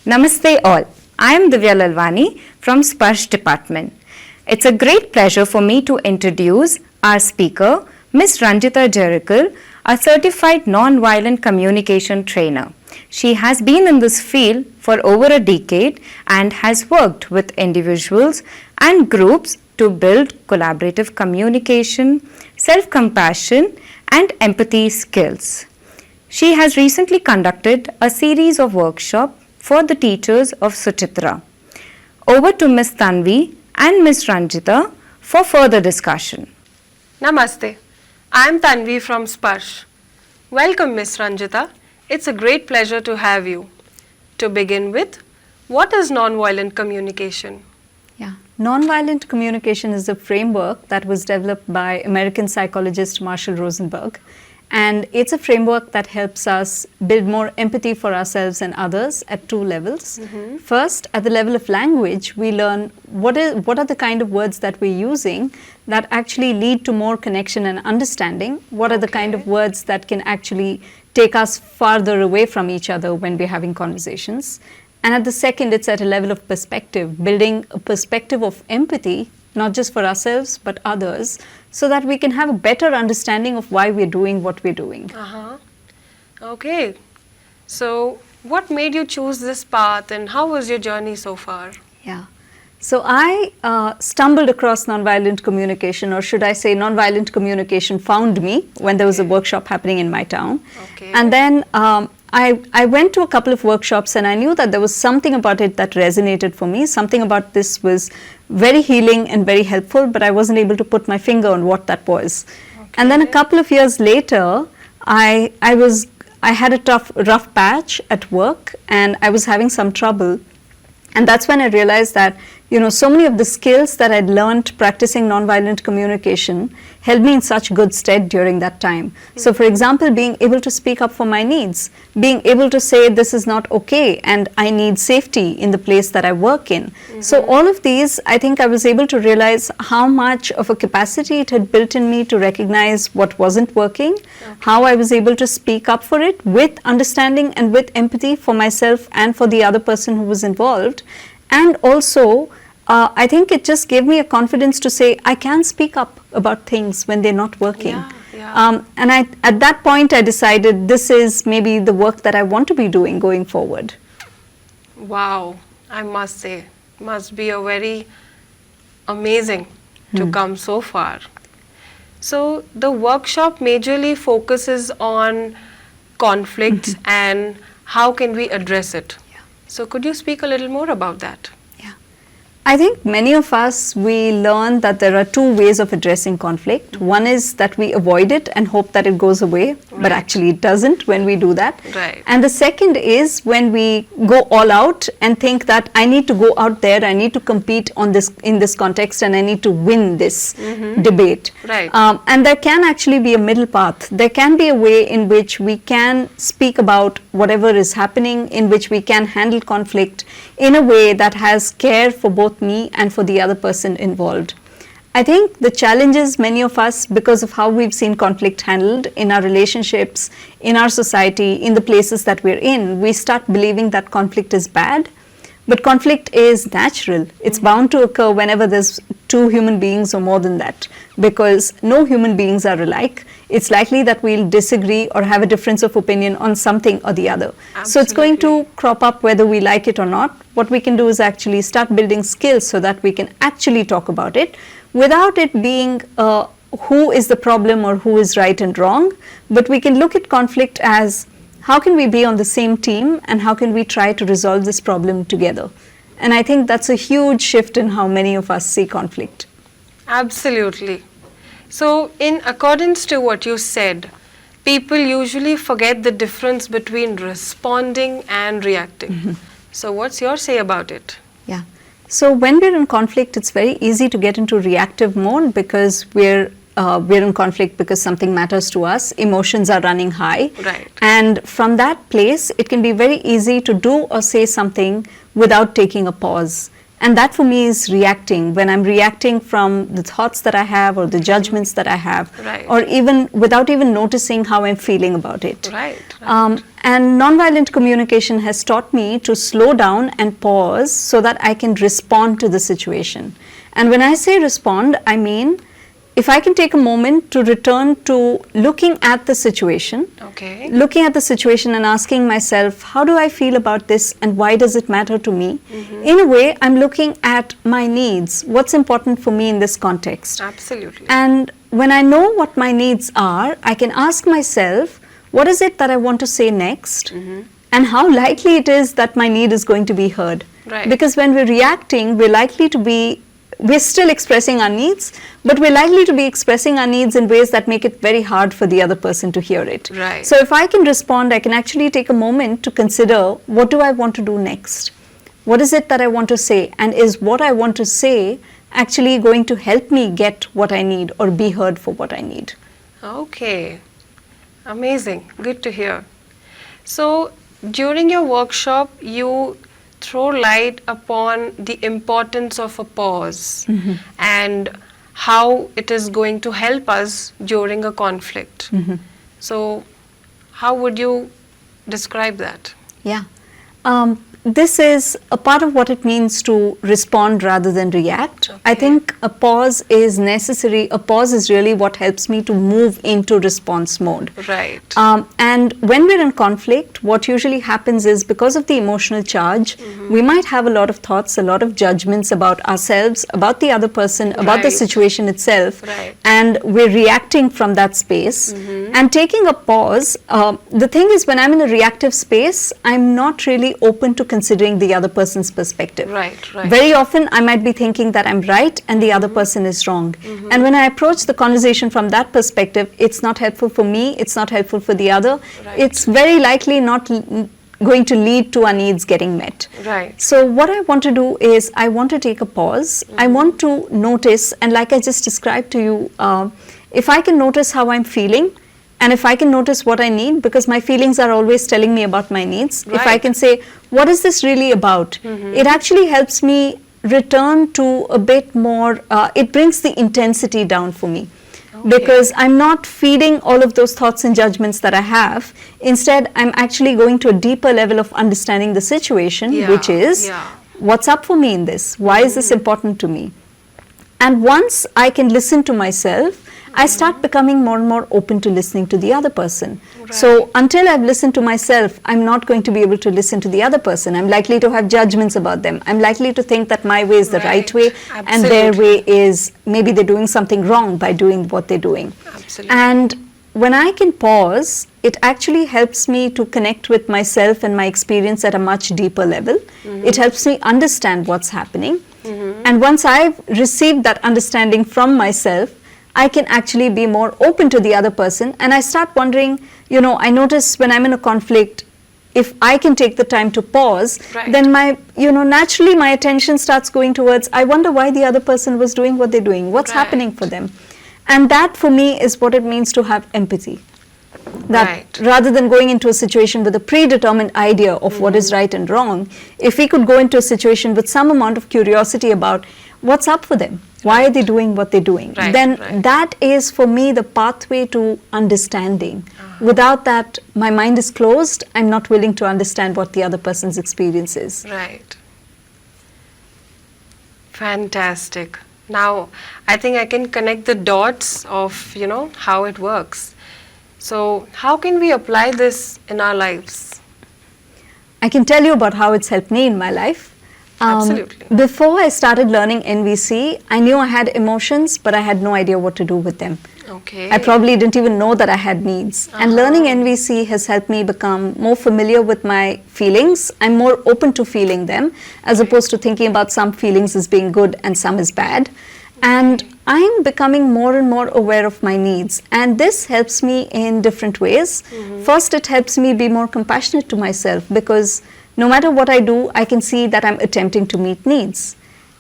Namaste all. I am Divya Lalwani from Sparsh Department. It's a great pleasure for me to introduce our speaker, Ms. Ranjita Jerikal, a certified non-violent communication trainer. She has been in this field for over a decade and has worked with individuals and groups to build collaborative communication, self-compassion, and empathy skills. She has recently conducted a series of workshops for the teachers of Suchitra. Over to Ms. Tanvi and Ms. Ranjita for further discussion. Namaste. I am Tanvi from Sparsh. Welcome, Ms. Ranjita. It's a great pleasure to have you. To begin with, what is nonviolent communication? Yeah, nonviolent communication is a framework that was developed by American psychologist Marshall Rosenberg. And it's a framework that helps us build more empathy for ourselves and others at two levels. First, at the level of language, we learn what are the kind of words that we're using that actually lead to more connection and understanding. What are the kind of words that can actually take us farther away from each other when we're having conversations. And at the second, it's at a level of perspective, building a perspective of empathy, not just for ourselves, but others, so that we can have a better understanding of why we're doing what we're doing. Okay. So, what made you choose this path and how was your journey so far? Yeah. So, I stumbled across nonviolent communication, or should I say nonviolent communication found me when there was a workshop happening in my town. And then I went to a couple of workshops and I knew that there was something about it that resonated for me. Something about this was very healing and very helpful, but I wasn't able to put my finger on what that was. And then a couple of years later, I had a rough patch at work and I was having some trouble. And that's when I realized that, so many of the skills that I'd learned practicing nonviolent communication held me in such good stead during that time. So for example, being able to speak up for my needs, being able to say this is not okay and I need safety in the place that I work in. So all of these, I think I was able to realize how much of a capacity it had built in me to recognize what wasn't working, how I was able to speak up for it with understanding and with empathy for myself and for the other person who was involved. And also, I think it just gave me a confidence to say I can speak up about things when they're not working. And at that point, I decided this is maybe the work that I want to be doing going forward. Wow, I must say, must be a very amazing to come so far. So the workshop majorly focuses on conflicts and how can we address it. So could you speak a little more about that? Yeah. I think many of us, we learn that there are two ways of addressing conflict. One is that we avoid it and hope that it goes away, but actually it doesn't when we do that. And the second is when we go all out and think that I need to go out there, I need to compete on this in this context and I need to win this debate. And there can actually be a middle path. There can be a way in which we can speak about whatever is happening, in which we can handle conflict in a way that has care for both me and for the other person involved. I think the challenges many of us, because of how we've seen conflict handled in our relationships, in our society, in the places that we're in, we start believing that conflict is bad. But conflict is natural. It's bound to occur whenever there's two human beings or more than that, because no human beings are alike. It's likely that we'll disagree or have a difference of opinion on something or the other. So it's going to crop up whether we like it or not. What we can do is actually start building skills so that we can actually talk about it without it being who is the problem or who is right and wrong, but we can look at conflict as how can we be on the same team and how can we try to resolve this problem together. And I think that's a huge shift in how many of us see conflict. Absolutely. So in accordance to what you said, people usually forget the difference between responding and reacting. So what's your say about it? Yeah. So when we're in conflict, it's very easy to get into reactive mode because we're in conflict because something matters to us, emotions are running high. And from that place, it can be very easy to do or say something without taking a pause. And that for me is reacting, when I'm reacting from the thoughts that I have or the judgments that I have, Right. or even without even noticing how I'm feeling about it. Right. And nonviolent communication has taught me to slow down and pause so that I can respond to the situation. And when I say respond, I mean if I can take a moment to return to looking at the situation, Okay. looking at the situation and asking myself, how do I feel about this and why does it matter to me? In a way, I'm looking at my needs, what's important for me in this context. Absolutely. And when I know what my needs are, I can ask myself, what is it that I want to say next? And how likely it is that my need is going to be heard. Right. Because when we're reacting, we're still expressing our needs, but we're likely to be expressing our needs in ways that make it very hard for the other person to hear it. Right. So if I can respond, I can actually take a moment to consider, what do I want to do next? What is it that I want to say? And is what I want to say actually going to help me get what I need or be heard for what I need? Okay. Amazing. Good to hear. So, during your workshop, you throw light upon the importance of a pause and how it is going to help us during a conflict. So, how would you describe that? Yeah. This is a part of what it means to respond rather than react. I think a pause is necessary. A pause is really what helps me to move into response mode. Right. And when we're in conflict, what usually happens is, because of the emotional charge, we might have a lot of thoughts, a lot of judgments about ourselves, about the other person, about the Right. situation itself, Right. and we're reacting from that space. And taking a pause, the thing is, when I'm in a reactive space, I'm not really open to considering the other person's perspective. Right, right. Very often I might be thinking that I'm right and the other person is wrong. And when I approach the conversation from that perspective, it's not helpful for me, it's not helpful for the other. Right. It's very likely not going to lead to our needs getting met. Right. So what I want to do is, I want to take a pause. I want to notice, and like I just described to you, if I can notice how I'm feeling, and if I can notice what I need, because my feelings are always telling me about my needs, if I Right. can say, what is this really about? It actually helps me return to a bit more, it brings the intensity down for me. Because I'm not feeding all of those thoughts and judgments that I have. Instead, I'm actually going to a deeper level of understanding the situation, Yeah, which is, yeah. what's up for me in this? Why is this important to me? And once I can listen to myself, I start becoming more and more open to listening to the other person. So until I've listened to myself, I'm not going to be able to listen to the other person. I'm likely to have judgments about them. I'm likely to think that my way is the right way, and their way is, maybe they're doing something wrong by doing what they're doing. Absolutely. And when I can pause, it actually helps me to connect with myself and my experience at a much deeper level. It helps me understand what's happening. And once I've received that understanding from myself, I can actually be more open to the other person, and I start wondering, I notice when I'm in a conflict, if I can take the time to pause, Right. then naturally my attention starts going towards, I wonder why the other person was doing what they're doing, what's happening for them. And that for me is what it means to have empathy. That Right. rather than going into a situation with a predetermined idea of what is right and wrong, if we could go into a situation with some amount of curiosity about what's up for them, why are they doing what they're doing, Right, then right. that is for me the pathway to understanding. Without that, my mind is closed. I'm not willing to understand what the other person's experience is. Right. Fantastic. Now, I think I can connect the dots of, how it works. So, how can we apply this in our lives? I can tell you about how it's helped me in my life. Absolutely. Before I started learning NVC, I knew I had emotions, but I had no idea what to do with them. Okay. I probably didn't even know that I had needs. And learning NVC has helped me become more familiar with my feelings. I'm more open to feeling them, as opposed to thinking about some feelings as being good and some as bad. And I'm becoming more and more aware of my needs. And this helps me in different ways. First, it helps me be more compassionate to myself, because no matter what I do, I can see that I'm attempting to meet needs.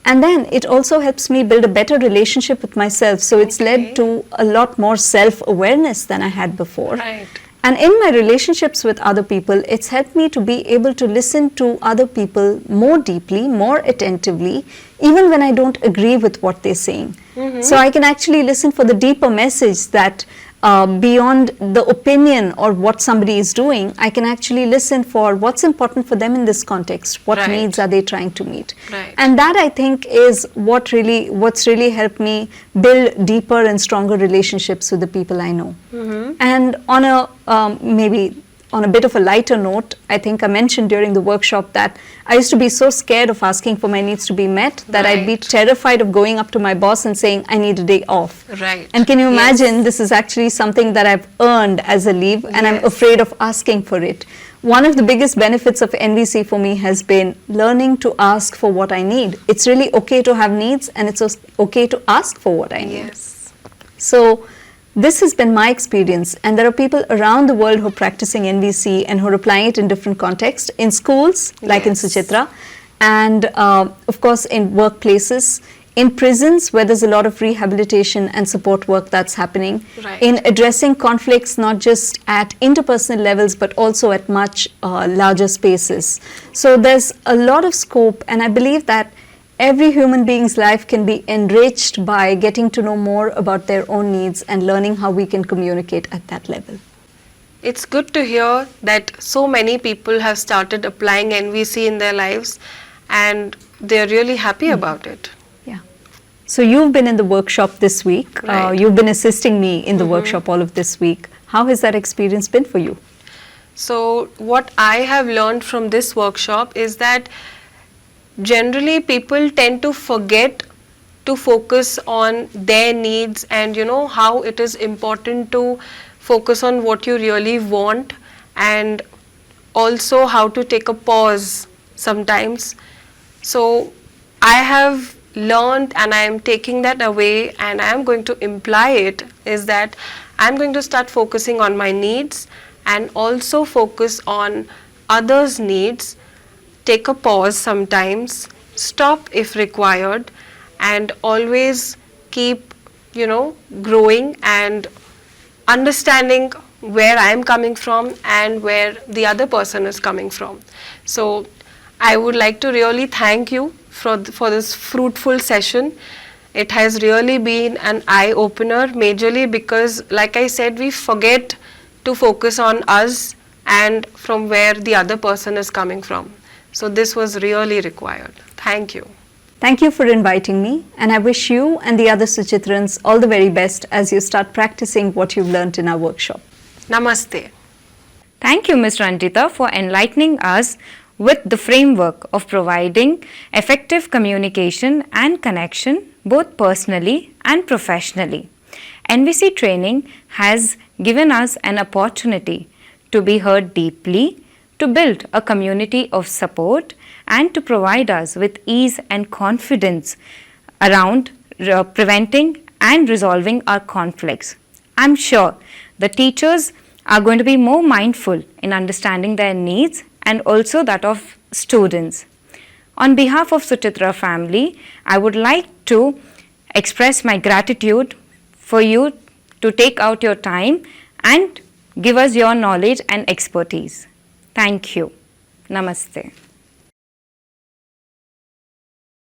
And then it also helps me build a better relationship with myself. So it's led to a lot more self-awareness than I had before. Right. And in my relationships with other people, it's helped me to be able to listen to other people more deeply, more attentively, even when I don't agree with what they're saying. So I can actually listen for the deeper message that beyond the opinion or what somebody is doing, I can actually listen for what's important for them in this context, what needs are they trying to meet. And that, I think, is what's really helped me build deeper and stronger relationships with the people I know. And on a maybe on a bit of a lighter note, I think I mentioned during the workshop that I used to be so scared of asking for my needs to be met that I'd be terrified of going up to my boss and saying, I need a day off. And can you imagine, this is actually something that I've earned as a leave, and I'm afraid of asking for it. One of the biggest benefits of NVC for me has been learning to ask for what I need. It's really okay to have needs, and it's okay to ask for what I need. So this has been my experience, and there are people around the world who are practicing NVC and who are applying it in different contexts, in schools, like in Suchitra, and of course in workplaces, in prisons where there's a lot of rehabilitation and support work that's happening, in addressing conflicts not just at interpersonal levels but also at much larger spaces. So there's a lot of scope, and I believe that every human being's life can be enriched by getting to know more about their own needs and learning how we can communicate at that level. It's good to hear that so many people have started applying NVC in their lives and they're really happy about it. Yeah. So you've been in the workshop this week. You've been assisting me in the workshop all of this week. How has that experience been for you? So what I have learned from this workshop is that generally people tend to forget to focus on their needs, and how it is important to focus on what you really want, and also how to take a pause sometimes. So I have learned, and I am taking that away, and I am going to imply it, is that I am going to start focusing on my needs and also focus on others' needs. Take a pause sometimes, stop if required, and always keep, growing and understanding where I am coming from and where the other person is coming from. So I would like to really thank you for this fruitful session. It has really been an eye-opener, majorly because, like I said, we forget to focus on us and from where the other person is coming from. So this was really required. Thank you. Thank you for inviting me, and I wish you and the other Suchitrans all the very best as you start practicing what you've learnt in our workshop. Namaste. Thank you, Ms. Ranjita, for enlightening us with the framework of providing effective communication and connection both personally and professionally. NVC training has given us an opportunity to be heard deeply, to build a community of support, and to provide us with ease and confidence around preventing and resolving our conflicts. I'm sure the teachers are going to be more mindful in understanding their needs and also that of students. On behalf of Suchitra family, I would like to express my gratitude for you to take out your time and give us your knowledge and expertise. Thank you. Namaste.